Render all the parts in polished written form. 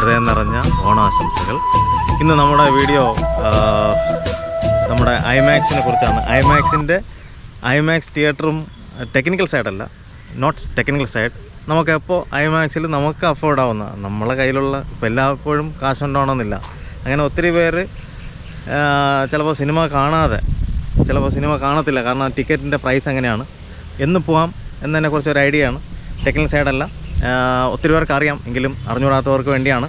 ഹൃദയം നിറഞ്ഞ ഓണാശംസകൾ. ഇന്ന് നമ്മുടെ വീഡിയോ നമ്മുടെ ഐമാക്സിനെ കുറിച്ചാണ്. ഐമാക്സ് തിയേറ്ററും ടെക്നിക്കൽ സൈഡല്ല, നോട്ട് ടെക്നിക്കൽ സൈഡ്. നമുക്കെപ്പോൾ ഐമാക്സിൽ നമുക്ക് അഫോർഡ് ആവുന്ന നമ്മളെ കയ്യിലുള്ള ഇപ്പോൾ എല്ലായ്പ്പോഴും കാശുണ്ടാവണമെന്നില്ല. അങ്ങനെ ഒത്തിരി പേര് ചിലപ്പോൾ സിനിമ കാണത്തില്ല, കാരണം ടിക്കറ്റിൻ്റെ പ്രൈസ് എങ്ങനെയാണ്, എന്ന് പോകാം എന്നതിനെക്കുറിച്ച് ഒരു ഐഡിയ ആണ്. ടെക്നിക്കൽ സൈഡല്ല, ഒത്തിരി പേർക്ക് അറിയാം, എങ്കിലും അറിഞ്ഞുകൂടാത്തവർക്ക് വേണ്ടിയാണ്.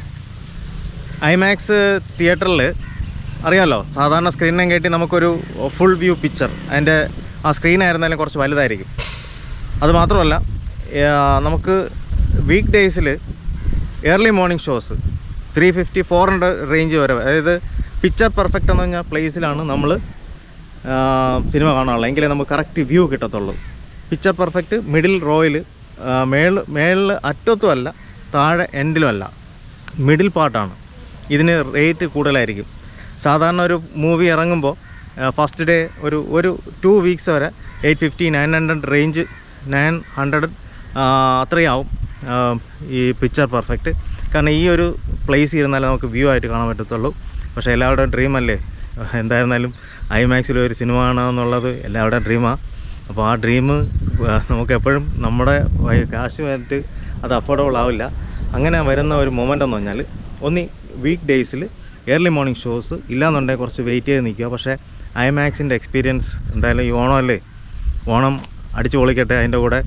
ഐമാക്സ് തിയേറ്ററിൽ അറിയാമല്ലോ, സാധാരണ സ്ക്രീനിനെ കയറ്റി നമുക്കൊരു ഫുൾ വ്യൂ പിക്ചർ, അതിൻ്റെ ആ സ്ക്രീനായിരുന്നാലും കുറച്ച് വലുതായിരിക്കും. അതുമാത്രമല്ല, നമുക്ക് വീക്ക് ഡേയ്സിൽ ഏർലി മോർണിംഗ് ഷോസ് 350-400 റേഞ്ച് വരെ, അതായത് പിക്ചർ പെർഫെക്റ്റ് എന്ന് പറഞ്ഞാൽ പ്ലേസിലാണ് നമ്മൾ സിനിമ കാണാനുള്ളത്, എങ്കിലേ നമുക്ക് കറക്റ്റ് വ്യൂ കിട്ടത്തുള്ളൂ. പിക്ചർ പെർഫെക്റ്റ് മിഡിൽ റോയിൽ, മേളിൽ അറ്റത്തുമല്ല താഴെ എൻഡിലുമല്ല, മിഡിൽ പാർട്ടാണ്. ഇതിന് റേറ്റ് കൂടുതലായിരിക്കും. സാധാരണ ഒരു മൂവി ഇറങ്ങുമ്പോൾ ഫസ്റ്റ് ഡേ ഒരു 2 വീക്സ് വരെ 850-900 റേഞ്ച്, 900 അത്രയാവും ഈ പിക്ചർ പെർഫെക്റ്റ്. കാരണം ഈ ഒരു പ്ലേസ് ഇരുന്നാലേ നമുക്ക് വ്യൂ ആയിട്ട് കാണാൻ പറ്റത്തുള്ളൂ. പക്ഷേ എല്ലാവരുടെയും ഡ്രീമല്ലേ, എന്തായിരുന്നാലും ഐമാക്സിൽ ഒരു സിനിമ കാണാമെന്നുള്ളത് എല്ലാവരുടെയും ഡ്രീമാണ്. അപ്പോൾ ആ ഡ്രീം നമുക്ക് എപ്പോഴും നമ്മുടെ കാശുമായിട്ട് അത് അഫോർഡബിൾ ആവില്ല. അങ്ങനെ വരുന്ന ഒരു മൊമെൻ്റ് എന്ന് പറഞ്ഞാൽ, ഒന്ന് വീക്ക് ഡേയ്സിൽ ഏർലി മോർണിംഗ് ഷോസ്, ഇല്ലാന്നുണ്ടെങ്കിൽ കുറച്ച് വെയിറ്റ് ചെയ്ത് നിൽക്കുക. പക്ഷേ ഐമാക്സിൻ്റെ എക്സ്പീരിയൻസ് എന്തായാലും ഈ ഓണമല്ലേ, ഓണം അടിച്ചു പൊളിക്കട്ടെ. അതിൻ്റെ കൂടെ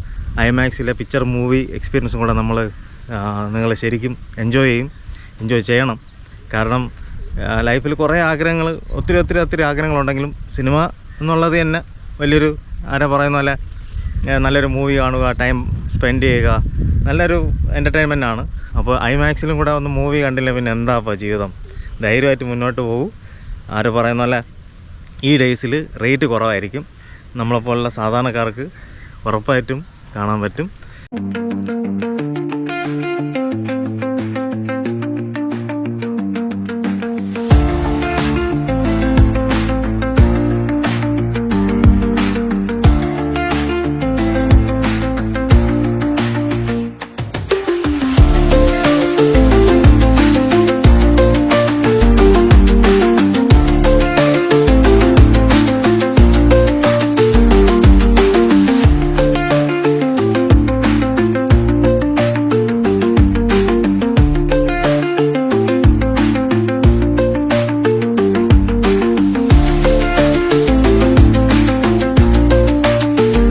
ഐമാക്സിലെ പിക്ചർ മൂവി എക്സ്പീരിയൻസും കൂടെ നിങ്ങൾ ശരിക്കും എൻജോയ് ചെയ്യണം. കാരണം ലൈഫിൽ കുറേ ആഗ്രഹങ്ങൾ, ഒത്തിരി ആഗ്രഹങ്ങളുണ്ടെങ്കിലും സിനിമ എന്നുള്ളത് തന്നെ വലിയൊരു, ആരാ പറയുന്ന പോലെ നല്ലൊരു മൂവി കാണുക, ടൈം സ്പെൻഡ് ചെയ്യുക, നല്ലൊരു എൻ്റർടൈൻമെൻറ്റാണ്. അപ്പോൾ ഐമാക്സിലും കൂടെ ഒന്ന് മൂവി കണ്ടില്ല പിന്നെ എന്താ അപ്പോൾ ജീവിതം. ധൈര്യമായിട്ട് മുന്നോട്ട് പോകും. ആര് പറയുന്ന പോലെ ഈ ഡേയ്സിൽ റേറ്റ് കുറവായിരിക്കും. നമ്മളെപ്പോലുള്ള സാധാരണക്കാർക്ക് ഉറപ്പായിട്ടും കാണാൻ പറ്റും.